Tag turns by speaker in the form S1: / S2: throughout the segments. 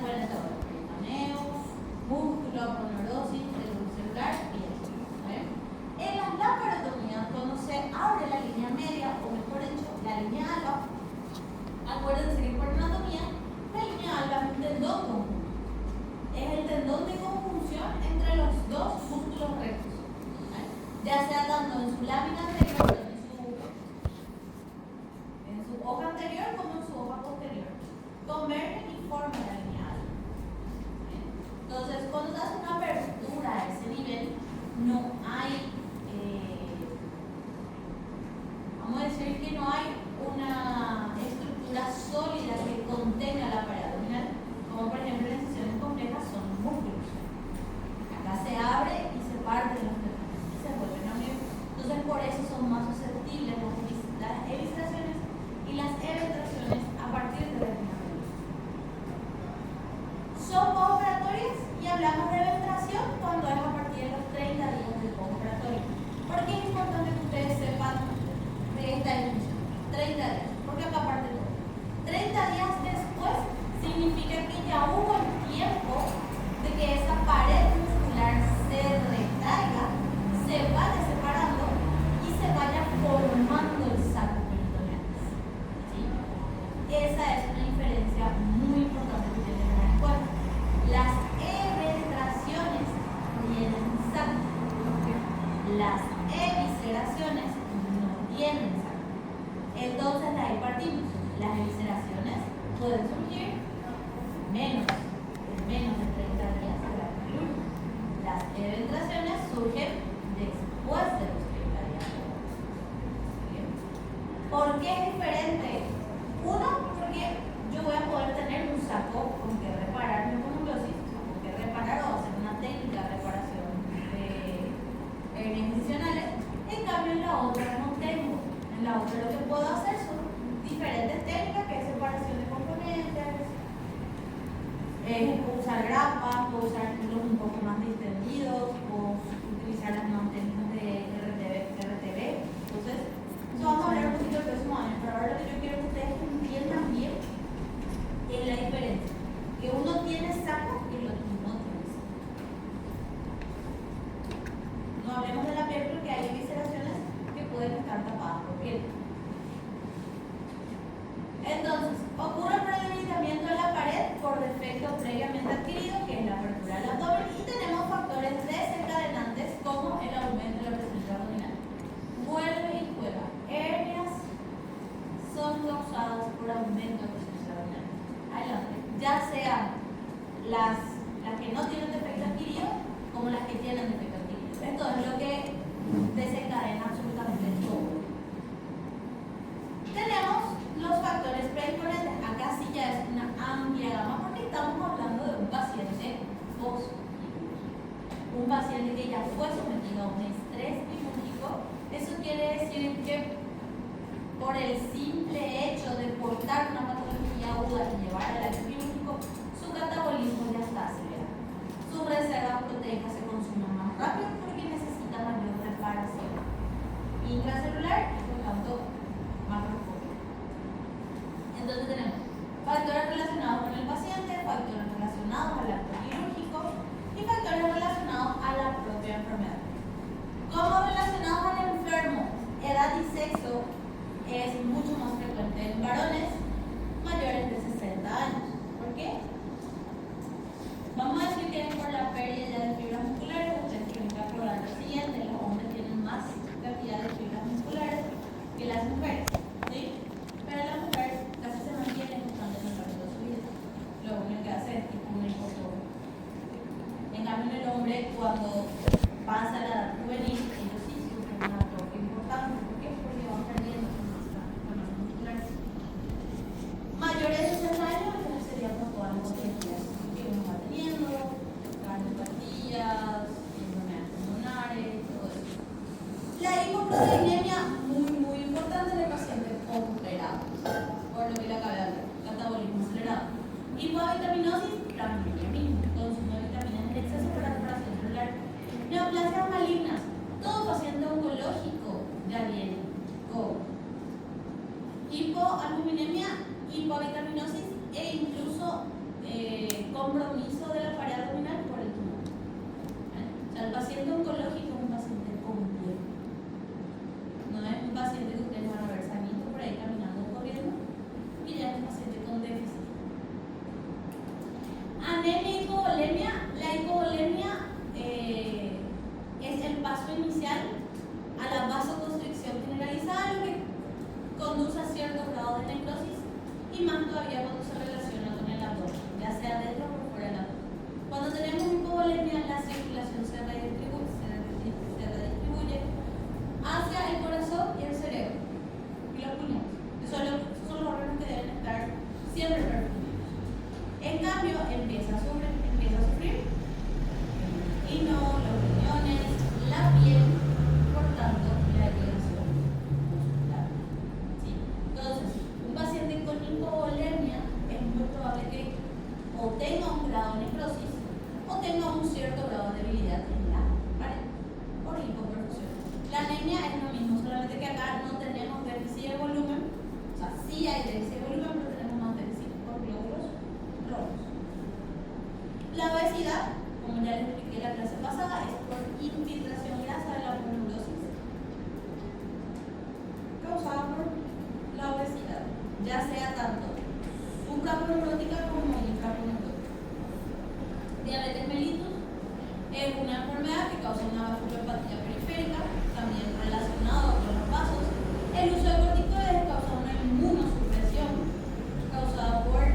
S1: diferentes órganos: perineo, músculo, aponeurosis, el celular y eso. En las laparotomías, cuando se abre la línea media, o mejor dicho, la línea alba, acuérdense que por anatomía, la línea alba es un tendón conjunto. Es el tendón de conjunción entre los dos músculos rectos, ya sea tanto en su lámina anterior como en su hoja anterior como en su hoja posterior. Convergen y forman la línea alba. Entonces, cuando se hace una apertura a ese nivel, no hay, vamos a decir que no hay una estructura sólida que contenga la pared abdominal, como por ejemplo en incisiones complejas son los músculos. Acá se abre y se parte los tendones y se vuelven a unir. Entonces, por eso son más susceptibles las evisceraciones y las eventaciones a partir de la línea media. Son postoperatorias y hablamos de eventración cuando es a partir de los 30 días del postoperatorio. ¿Por qué es importante que ustedes sepan de esta definición? 30 días, porque acá parte todo. 30 días después significa que ya hubo el tiempo de que esa pared muscular se retraiga, se vaya separando y se vaya formando el saco peritoneal. ¿Sí? Esa es una diferencia muy importante que tienen que tener en cuenta. Las eventraciones tienen saco, las evisceraciones no tienen saco. Entonces de ahí partimos. Las evisceraciones pueden surgir menos de 30 días de la quirúrgica. Las eventraciones surgen después de los 30 días. ¿Por qué es diferente? Uno, porque yo voy a poder tener un saco con que reparar mi aponeurosis, con que reparar o hacer una técnica de reparación de hernias disfuncionales. En cambio, en la otra no tengo. En la otra lo que puedo hacer son diferentes técnicas, que es separación de componentes, puedo usar grapas, puedo usar hilos un poco más distendidos, puedo utilizar las nuevas técnicas de RTV. Entonces, eso vamos a hablar un poquito el próximo año, pero ahora lo que yo quiero que ustedes entiendan bien es la diferencia, que uno tiene saco y el otro no tiene saco. No hablemos de la piel porque hay evisceraciones que pueden estar tapadas por piel. Entonces, ocurre el predebilitamiento de la pared por defecto previamente adquirido, que es la apertura del abdomen, y tenemos factores desencadenantes como el aumento de la presión abdominal. Vuelve y juega. Hernias son causadas por aumento de presión abdominal. Adelante. Ya sean las que no tienen defecto adquirido como las que tienen defecto adquirido. Esto es lo que desencadena absolutamente todo. Tenemos los factores predisponentes. Acá sí ya es una amplia gama porque estamos hablando de un paciente postquirúrgico. Un paciente que ya fue sometido a un estrés quirúrgico. Eso quiere decir que por el simple hecho de portar una patología aguda y llevar al acto quirúrgico, su catabolismo ya está acelerado. Sus reservas proteicas se consumen más rápido porque necesita mayor reparación intracelular y por tanto más profundo. Entonces tenemos factores relacionados con el paciente, factores relacionados al acto quirúrgico y factores relacionados a la propia enfermedad. Como relacionados al enfermo, edad y sexo es mucho más frecuente en varones mayores de 60 años. ¿Por qué? Vamos a decir que es por la pérdida de fibras musculares. Ustedes tienen que acordar lo siguiente: los hombres tienen más cantidad de fibras musculares que las mujeres, ¿sí? Pero la mujer casi se mantiene constante en el resto de su vida. Lo único que hace es tipo una hipotrofia. En cambio, el hombre, cuando pasa la edad juvenil, ellos sí sufren una atrofia importante. ¿Por qué? Porque van perdiendo masa muscular. Mayores de 60 años, entonces sería por todas las patologías que uno va teniendo, cardiopatías, enfermedades pulmonares, todo eso. La hipoproteinemia, muy importante en el paciente operado, por lo que le acabé de hablar, catabolismo acelerado. Hipovitaminosis, también lo mismo, consumo de vitaminas en exceso para reparación celular. Neoplasias malignas, todo paciente oncológico ya viene con hipoalbuminemia, hipovitaminosis e incluso compromiso de la pared abdominal por el tumor. O sea, el paciente oncológico es un paciente complejo. No es un paciente que ustedes van a ver sanito por ahí caminando o corriendo, y ya es un paciente con déficit. Anemia y hipovolemia. La hipovolemia es el paso inicial a la vasoconstricción generalizada, lo que conduce a cierto grado de necrosis, y más todavía cuando se relaciona con el abdomen, ya sea dentro o por fuera del abdomen. Cuando tenemos hipovolemia, la circulación se redistribuye hacia el corazón y el cerebro y los pulmones. Esos son los órganos que deben estar siempre perfundidos. En cambio, empieza a sufrir y no los riñones, la piel, por tanto, la irrigación muscular. ¿Sí? Entonces, un paciente con hipovolemia es muy probable que o tenga un grado de necrosis o tenga un cierto grado de debilidad en la pared por hipoperfusión. La anemia es lo mismo, solamente que acá no tenemos déficit de volumen, o sea, sí hay déficit de volumen, pero tenemos más déficit por glóbulos rojos. La obesidad, como ya les expliqué la clase pasada, es por infiltración grasa de la aponeurosis causada por la obesidad, ya sea tanto supraponeurótica como intraponeurótica. Diabetes mellitus es una enfermedad que causa una vasculopatía periférica, también relacionado con los vasos. El uso de corticoides causa una inmunosupresión causada por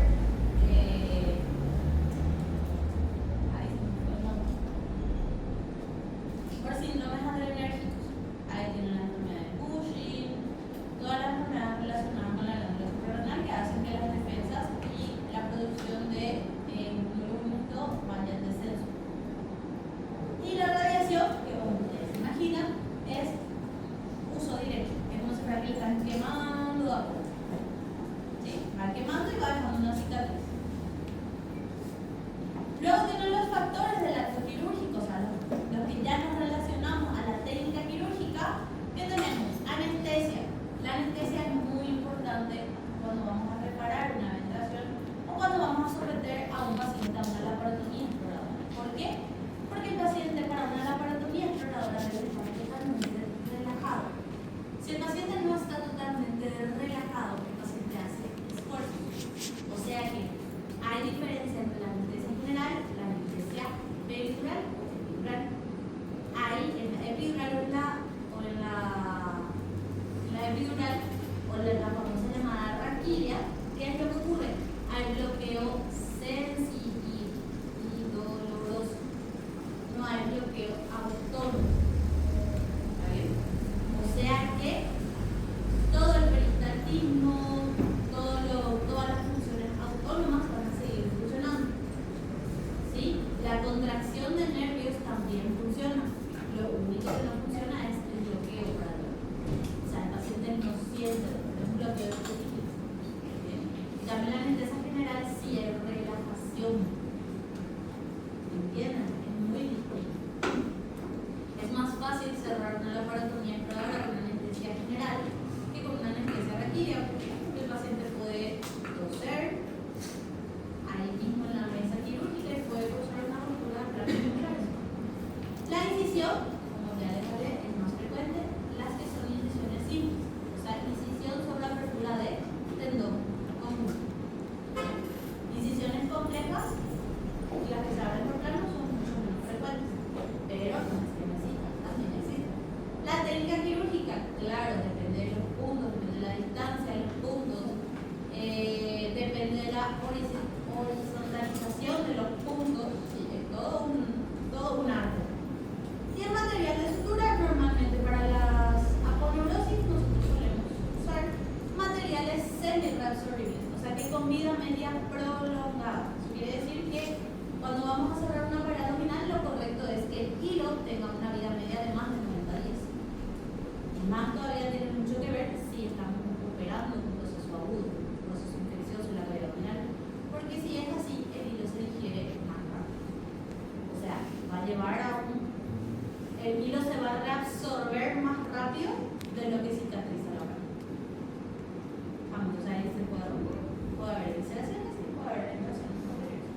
S1: síndromes adrenérgicos. Ahí tienen la enfermedad de Cushing, todas las enfermedades relacionadas con la glándula suprarrenal que hacen que las defensas y la producción de glóbulos vayan en descenso. Y la radiación, que como ustedes se imaginan, es uso directo, es como si fuera que le están quemando a poco. ¿Sí? Va quemando y va dejando una cicatriz. Luego tienen los factores del acto quirúrgico, o sea, los que ya nos relacionamos a la técnica quirúrgica, que tenemos anestesia. La anestesia es muy importante cuando vamos a reparar una veneración o cuando vamos a someter a un paciente a una laparotomía exploradora. ¿Por qué? Porque el paciente para una laparotomía exploradora debe estar totalmente relajado. Si el paciente no está totalmente relajado, el paciente hace esfuerzos. O sea que hay diferencia entre la anestesia general, la anestesia peridural o epidural. Ahí en la epidural epidural o la famosa llamada raquidia, ¿qué es lo que ocurre? Hay bloqueo doloroso, no hay bloqueo autónomo. ¿Está bien? O sea que todo el peristaltismo, todas las funciones autónomas van a seguir funcionando. ¿Sí? La contracción de nervios también funciona. Lo único que no funciona es el bloqueo para dolor. O sea, el paciente no siente un bloqueo específico. ¿Bien? Y también la anestesia general sí hay relajación. ¿Entienden? Es muy distinto. Es más fácil cerrar una laparotomía exploradora con una anestesia general que con una anestesia raquídea, porque el paciente puede toser ahí mismo en la mesa quirúrgica y puede causar una ruptura de planos musculares. La incisión, como ya les hablé, es más frecuente, las que son incisiones simples, o sea, incisión sobre apertura de tendón común. Incisiones complejas, las que se abren por plano, son mucho menos frecuentes, pero no es que necesitan, también existen. La técnica quirúrgica, claro, depende de los puntos, depende de la distancia de los puntos, depende de la horizontalización de los puntos, sí, es todo un arte. Y el material de sutura, normalmente para las aponeurosis nosotros solemos usar materiales semi-reabsorbibles, o sea que con vida media prolongada. Eso quiere decir que cuando vamos a cerrar una pared abdominal, lo correcto es que el hilo tenga una vida media de más de 90 días. Y más todavía tiene mucho que ver si estamos operando un proceso agudo, un proceso infeccioso en la pared abdominal, porque si es así, el hilo se digiere más rápido. O sea, va a llevar el hilo se va a reabsorber más rápido de lo que cicatriza la pared. Entonces ahí se puede romper. Puede haber ulceraciones y puede haber infecciones posteriores.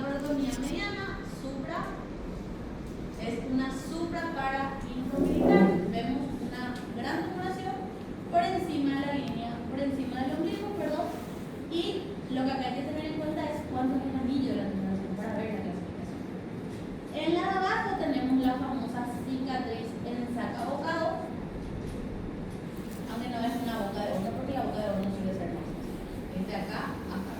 S1: laparotomía mediana, supra, es una supra para infraumbilical. Vemos una gran tumoración por encima de la línea, por encima del ombligo, perdón. Y lo que acá hay que tener en cuenta es cuánto es el anillo de la tumoración para ver la clasificación. En la de abajo tenemos la famosa cicatriz en saca-bocado, aunque no es una boca de horno porque la boca de horno suele ser más. De acá a acá.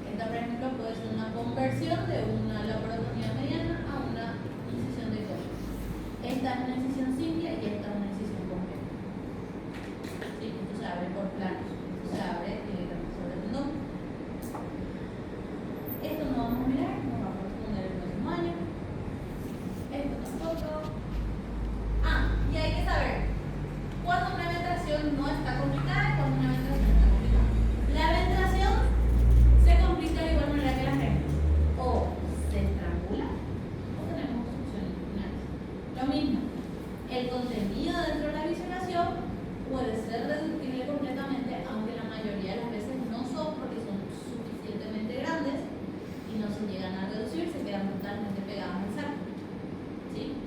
S1: Esta, por ejemplo, puede ser una conversión de una laparotomía mediana a una incisión de codo. Esta es una incisión simple y esta es una incisión completa. ¿Sí? Esto se abre por planos. Esto se abre directamente sobre el tendón. Esto no vamos a mirar, no va a corresponder el próximo año. Esto tampoco. Y hay que saber cuando una ventración no está complicada y cuando una ventración está complicada. La ventración se complica de igual manera que las hernias. O se estrangula o tenemos obstrucciones intestinales. Lo mismo, el contenido dentro de la visceración puede ser reductible completamente, aunque la mayoría de las veces no son porque son suficientemente grandes y no se llegan a reducir, se quedan totalmente pegadas al saco. ¿Sí?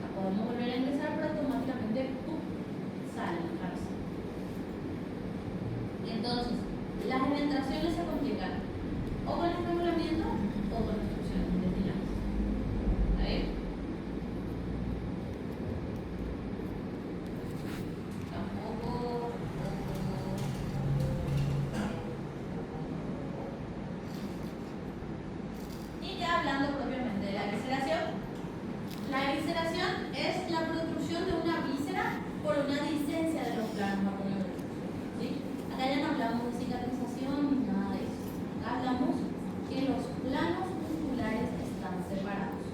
S1: La podemos volver a ingresar, pero automáticamente salen. Entonces, las eventraciones se complican o con estrangulamiento o con obstrucciones intestinales. ¿Está bien? Tampoco. Y ya hablando propiamente de la visceración. La visceración es la protrusión de una víscera por una discencia de los planos aponeuróticos. ¿Sí? Acá ya no hablamos de cicatrización ni nada de eso. Acá hablamos que los planos musculares están separados.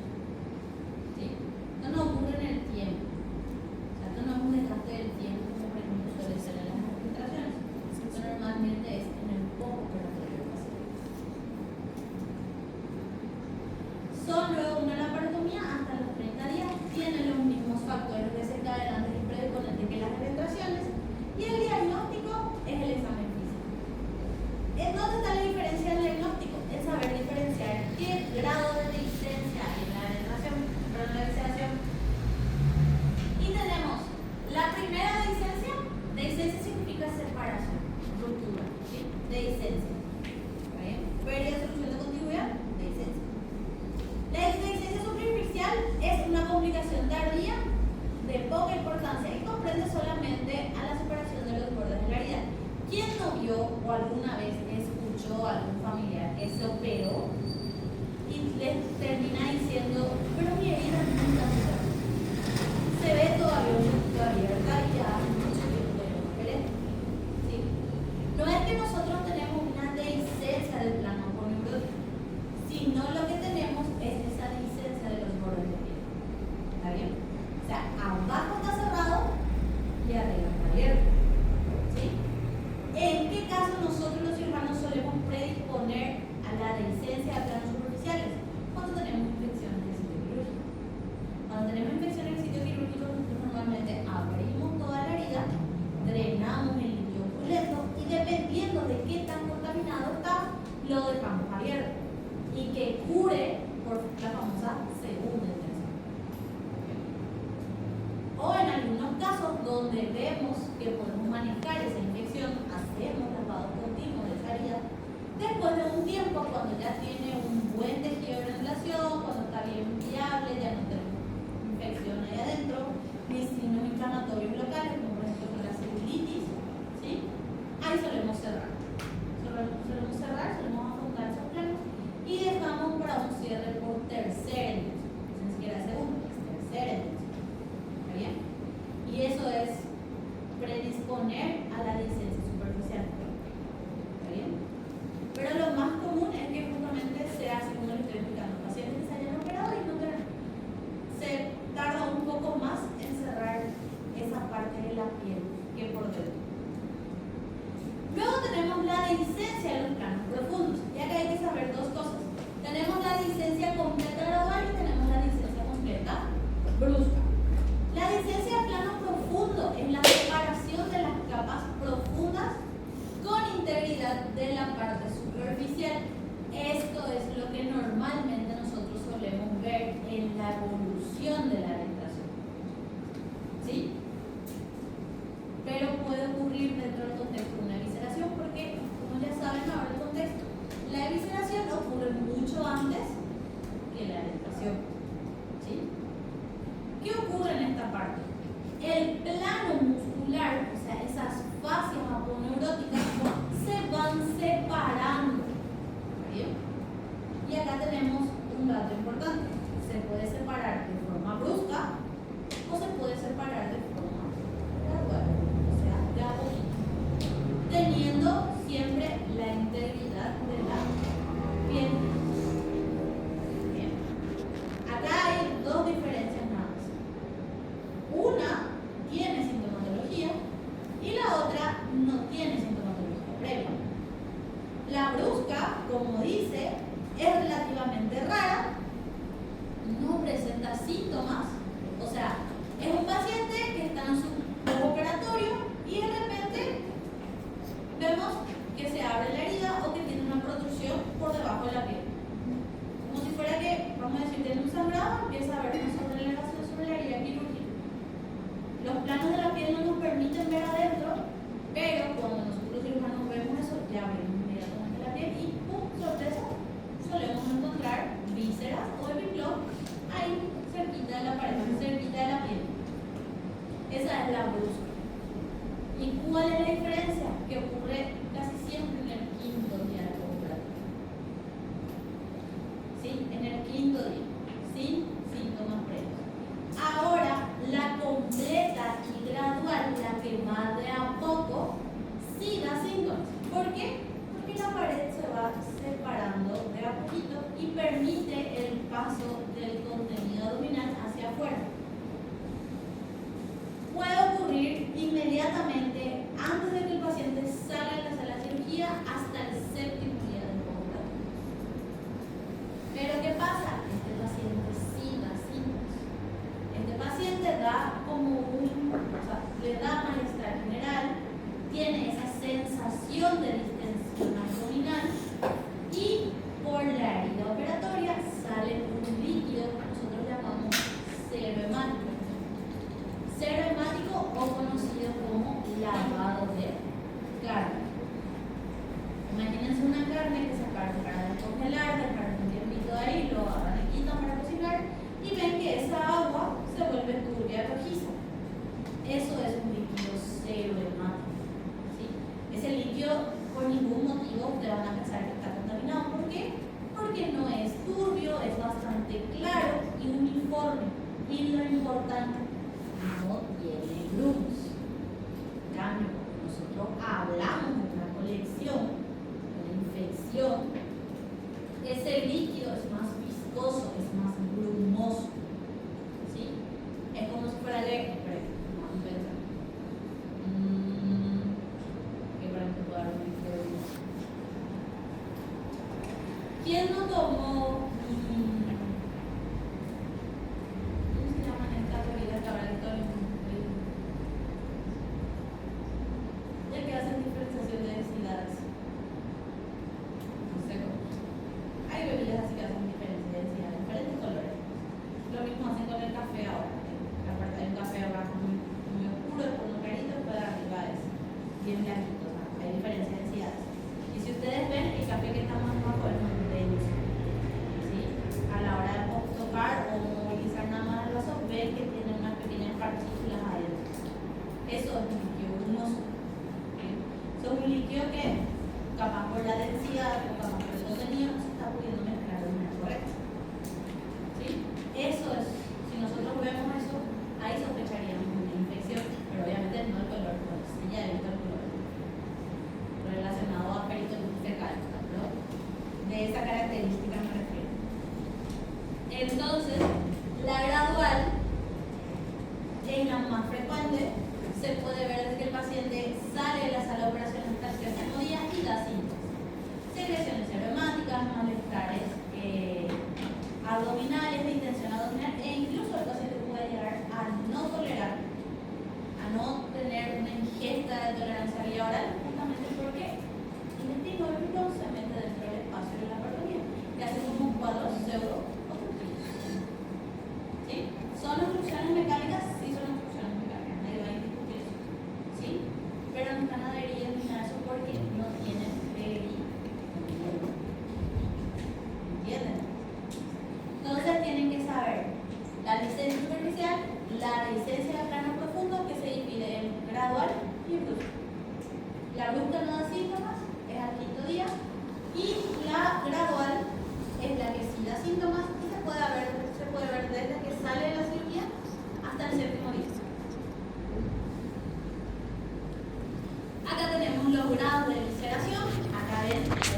S1: ¿Sí? Esto no ocurre en el tiempo. O sea, esto no es un desgaste del tiempo como por ejemplo suele ser en las infiltraciones. Esto normalmente es en el postoperatorio del paciente. Son luego una laparotomía hasta los 30 días. Tienen los mismos factores desencadenantes y predisponentes que las eventraciones. Y el diagnóstico es el examen físico. ¿En dónde está la diferencia del diagnóstico? En saber diferenciar qué grado de discencia hay en la penetración, pero en la visceración. Y tenemos la primera discencia. Discencia significa separación, ruptura, ¿sí? De discencia. Pérdida de solución de continuidad, de discencia. La discencia superficial es una complicación tardía de poca importancia y comprende solamente a la separación de los bordes de la herida. ¿Quién no vio o alguna vez escuchó a algún familiar que se operó y les termina diciendo, pero mi herida nunca se cerró? Se ve todavía un poquito abierta y ya hace mucho tiempo que no me operé. ¿Sí? No es que nosotros tenemos una dehiscencia del plano aponeurótico, sino lo que tenemos es esa dehiscencia de los bordes de la herida. ¿Está bien? O sea, abajo está cerrado y arriba está abierto. ¿Sí? ¿En qué caso nosotros los cirujanos solemos predisponer a la dehiscencia de planos superficiales? Cuando tenemos infecciones en el sitio quirúrgico. Cuando tenemos infecciones en el sitio quirúrgico, nosotros normalmente abrimos toda la herida, drenamos el líquido purulento y dependiendo de qué tan contaminado está, lo dejamos abierto y que cure por la famosa segunda intención. O en algunos casos donde vemos que podemos manejar esa infección, hacemos lavado continuo de esa herida. Después de un tiempo, cuando ya tiene un buen tejido de granulación, cuando está bien viable, ya no tenemos infección ahí adentro, ni signos inflamatorios locales, como por ejemplo la celulitis, ¿sí? Ahí solemos cerrar. Solemos afrontar esos planos y dejamos para un cierre por tercera intención. Ni siquiera segunda, es tercera intención. ¿Está bien? Y eso es predisponer a la discencia superficial. ¿Está bien? Pero lo más común es que justamente se hace, como les estoy explicando, pacientes que se hayan operado y no tengan. Se tarda un poco más en cerrar esa parte de la piel que por dentro. Luego tenemos la discencia de los planos profundos. Y acá hay que saber dos cosas. Tenemos la discencia completa gradual y tenemos la discencia completa brusca. La discencia de plano profundo es la separación de las capas profundas con integridad de la parte superficial. Esto es lo que normalmente ver en la evolución de la orientación. ¿Sí? Pero puede ocurrir dentro del contexto de una evisceración porque, como ya saben ahora el contexto, la evisceración ocurre mucho antes que la orientación. ¿Sí? ¿Qué ocurre en esta parte? El plano muscular, o sea, esas fascias aponeuróticas, se van separando. ¿Bien? Y acá tenemos un dato importante. Se puede separar de forma brusca o se puede separar de forma gradual, o sea, de a poquito, teniendo siempre la integridad de la piel. Bien. Acá hay dos diferencias nada más. Una tiene sintomatología y la otra no tiene sintomatología previa. La brusca, como dice, es relativamente rara, no presenta síntomas, o sea, es un paciente que está en su postoperatorio y de repente vemos que se abre la herida o que tiene una protrusión por debajo de la piel. Como si fuera que, vamos a decir, tiene un sangrado, empieza a haber una sobrelevación sobre la herida quirúrgica. Los planos de la piel no nos permiten ver adentro, pero cuando nosotros cirujanos vemos eso, ya vemos inmediatamente la piel y ¡pum! Sorpresa, solemos encontrar vísceras o epiclón ahí cerquita de la pared, cerquita de la piel. Esa es la brusca. ¿Y cuál es la diferencia? Que ocurre casi siempre en el quinto día de postoperatorio. ¿Sí? En el quinto día, sin síntomas previos. Ahora, la completa y gradual, la que va de a poco, sí da síntomas. ¿Por qué? Porque la pared se va separando de a poquito y permite el paso del contenido abdominal hacia afuera. Puede ocurrir inmediatamente antes de que el paciente salga de la sala de cirugía hasta el séptimo día del postoperatorio. Pero ¿qué pasa? Este paciente sí da síntomas. Este paciente da le da malestar general, tiene esa sensación de distensión abdominal y por la herida operatoria sale un líquido que nosotros llamamos sero hemático. Sero hemático o conocido como lavado de carne. Imagínense una carne que sacaron para descongelar, dejaron un tiempito ahí, lo agarran y quitan para cocinar y ven que esa agua se vuelve turbia y rojiza. Eso es un líquido cero hemático. ¿Sí? Ese líquido por ningún motivo te van a pensar que está contaminado. ¿Por qué? Porque no es turbio, es bastante claro y uniforme. Y lo importante, no tiene grumos. En cambio, cuando nosotros hablamos de una colección, de una infección, ese líquido es más viscoso, es más grumoso. ¿Sí? Es como si fuera leche. Vamos a pensar. Que para que pueda dar un líquido. ¿Quién no tomó? Hay diferencia de densidades. Y si ustedes ven, el café que está más bajo es más denso.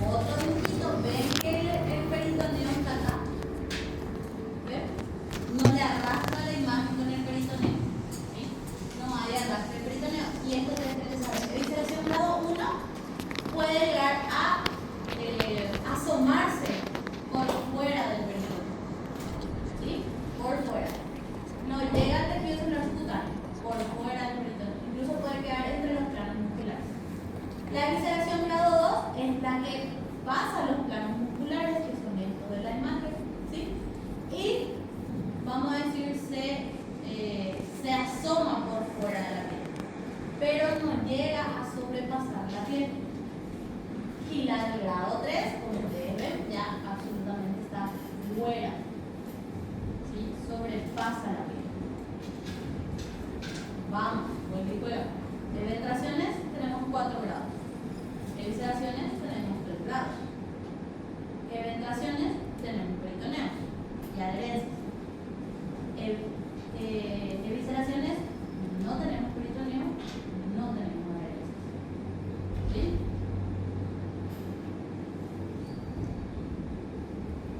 S1: Otro dibujito, ven que el peritoneo está acá. ¿Ven? No le arrastra la imagen con el peritoneo. ¿Sí? No hay arrastre del peritoneo. Y esto tiene que saber. Evisceración grado 1 puede llegar a asomarse por fuera del peritoneo. ¿Sí? Por fuera. No llega al tejido celular subcutáneo, por fuera del peritoneo. Incluso puede quedar entre los planos musculares. La evisceración grado 2 es la que pasa a los planos musculares, que son estos de la imagen, ¿sí? Y vamos a decir se asoma por fuera de la piel, pero no llega a sobrepasar la piel. Y la del grado 3, como ustedes ven, ya absolutamente está fuera, ¿sí? Sobrepasa la piel. Vamos, vuelve y juega. Penetraciones tenemos 4 grados. Evisceraciones tenemos 3 grados. Eventraciones tenemos peritoneo y adherencias. Evisceraciones no tenemos peritoneo, no tenemos adherencias. ¿Sí?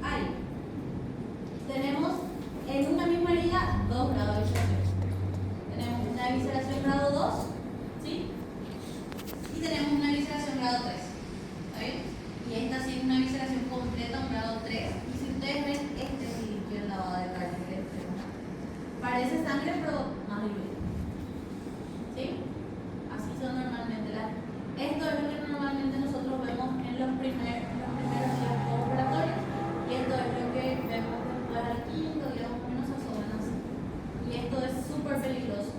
S1: Ahí tenemos en una misma herida 2 grados de evisceración. Tenemos una evisceración grado 2, ¿sí? Y tenemos una evisceración grado 3. ¿Está bien? Y esta sí es una evisceración completa, un grado 3. Y si ustedes ven, este sí que es lavado de carne. Parece sangre, pero más diluida. ¿Sí? Así son normalmente las. Esto es lo que normalmente nosotros vemos en los primeros días operatorios. Y esto es lo que vemos después al quinto día, más o menos se asoman así. Y esto es súper peligroso.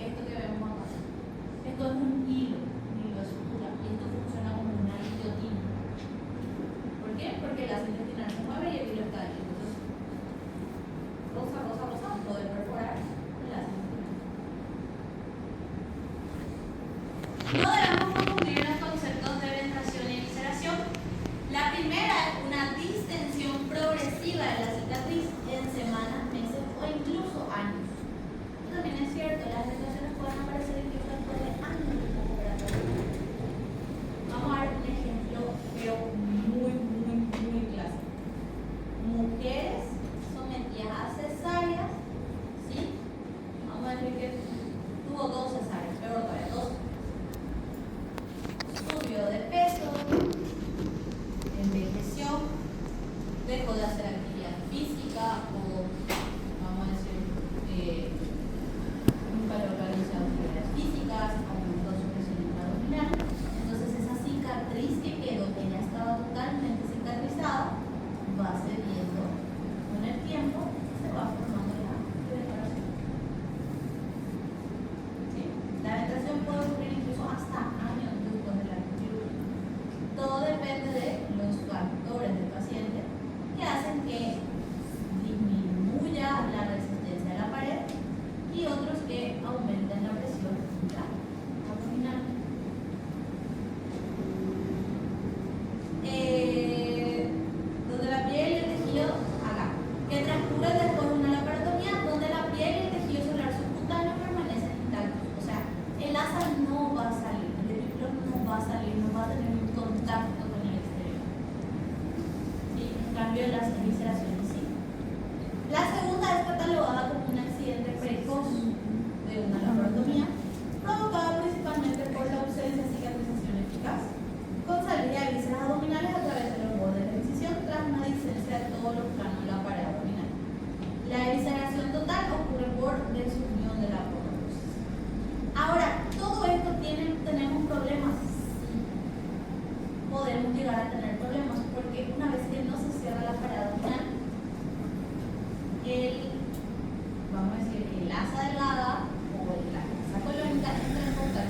S1: Esto que vemos acá. Esto es un hilo de sutura. Y esto funciona como una guillotina. ¿Por qué? Porque la cinta intestinal se mueve y el hilo está ahí. Entonces, rosa, poder perforar la cinta intestinal. No debemos confundir los conceptos de eventración y evisceración. La primera es una distensión progresiva de la cicatriz en semanas, meses o incluso años. Esto también es cierto, las eventraciones pueden aparecer incluso después de años de postoperatorio. Vamos a ver un ejemplo, pero muy clásico. Mujeres sometidas a cesáreas, ¿sí? Vamos a decir que tuvo 2 cesáreas, peor todavía, 2. Subió de peso, envejeció, dejó de hacer actividad física o, vamos a decir, nunca logró realizar actividades físicas, aumentó su presión abdominal. Entonces esa cicatriz que quedó, que ya estaba totalmente cicatrizada, va cediendo con el tiempo, se va formando la preparación. ¿Sí? La eventración puede ocurrir incluso hasta años después de la cirugía. Todo depende de los factores del paciente que hacen que disminuya la resistencia de la pared y otros que aumenten la presión abdominal. Donde la piel y el tejido, acá, que transcurre después de una laparotomía, donde la piel y el tejido celular subcutáneo permanecen intactos. O sea, el asa no va a salir, el epífilo no va a salir, no va a tener un contacto con el exterior. ¿Sí? En cambio, las evisceraciones sí. La segunda es catalogada como un accidente precoz de una laparotomía, provocada principalmente por la ausencia de cicatrización eficaz, con salida de vísceras abdominales a través de los bordes de la incisión tras una discencia de todos los planos de la pared abdominal. La evisceración total ocurre por desunión de la aponeursis. Ahora, todo esto tenemos problemas. Sí. Podemos llegar a tener problemas porque una vez que no se cierra la pared abdominal, vamos a decir, el asa delgada o la asa colónica entra en contacto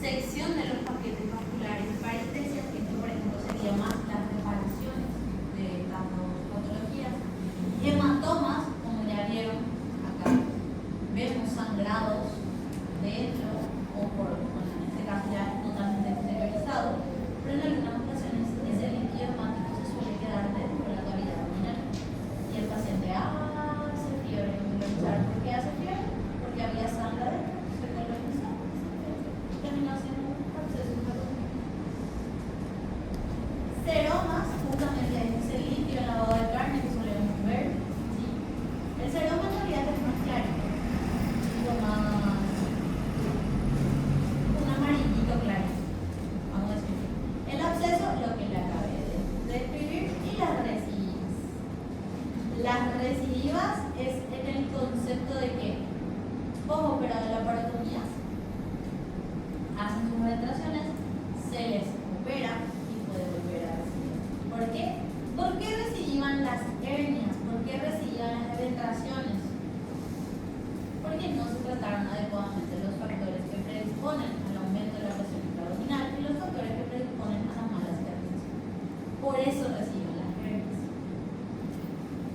S1: sección de los paquetes vasculares y paresthesias, que esto por ejemplo sería más las reparaciones de estas dos patologías. Hematomas, como ya vieron acá, vemos sangrados dentro o por, bueno, en este caso ya totalmente exteriorizado, pero en algunas ocasiones ese líquido hemático se suele quedar dentro de la cavidad abdominal y el paciente hace fiebre. ¿Por qué hace fiebre? Porque había sangre dentro, se colonizó, terminó siendo un proceso patológico. Seromas, justamente es ese líquido en lavado de carne que solemos ver, ¿sí? El seroma en realidad es más clarito, más un amarillito clarito, vamos a decir. El absceso, lo que le acabé de describir, y las recidivas. Las recidivas es en el concepto de que postoperado de la parotomía hacen sus penetraciones, se les opera y puede volver a recidir. ¿Por qué? ¿Por qué recidivan las hernias? ¿Por qué recidivan las penetraciones? Porque no se trataron adecuadamente los factores que predisponen al aumento de la presión intraabdominal y los factores que predisponen a las malas hernias. Por eso reciben las hernias.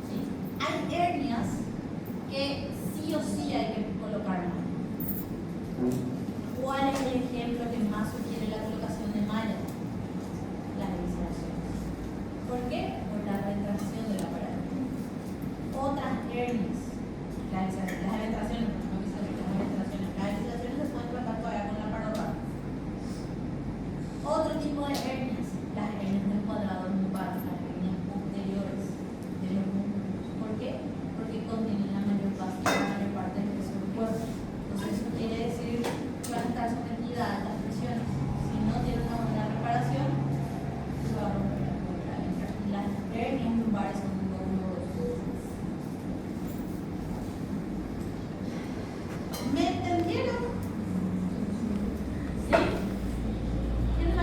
S1: ¿Sí? Hay hernias que sí o sí hay que colocar mal. ¿Cuál es el ejemplo que más sugiere la colocación de mallas? Las evisceraciones. ¿Por qué? Por la retracción del aparato. Otras hernias, las evisceraciones, las evisceraciones se pueden tratar todavía con la paroral. Otro tipo de hernia,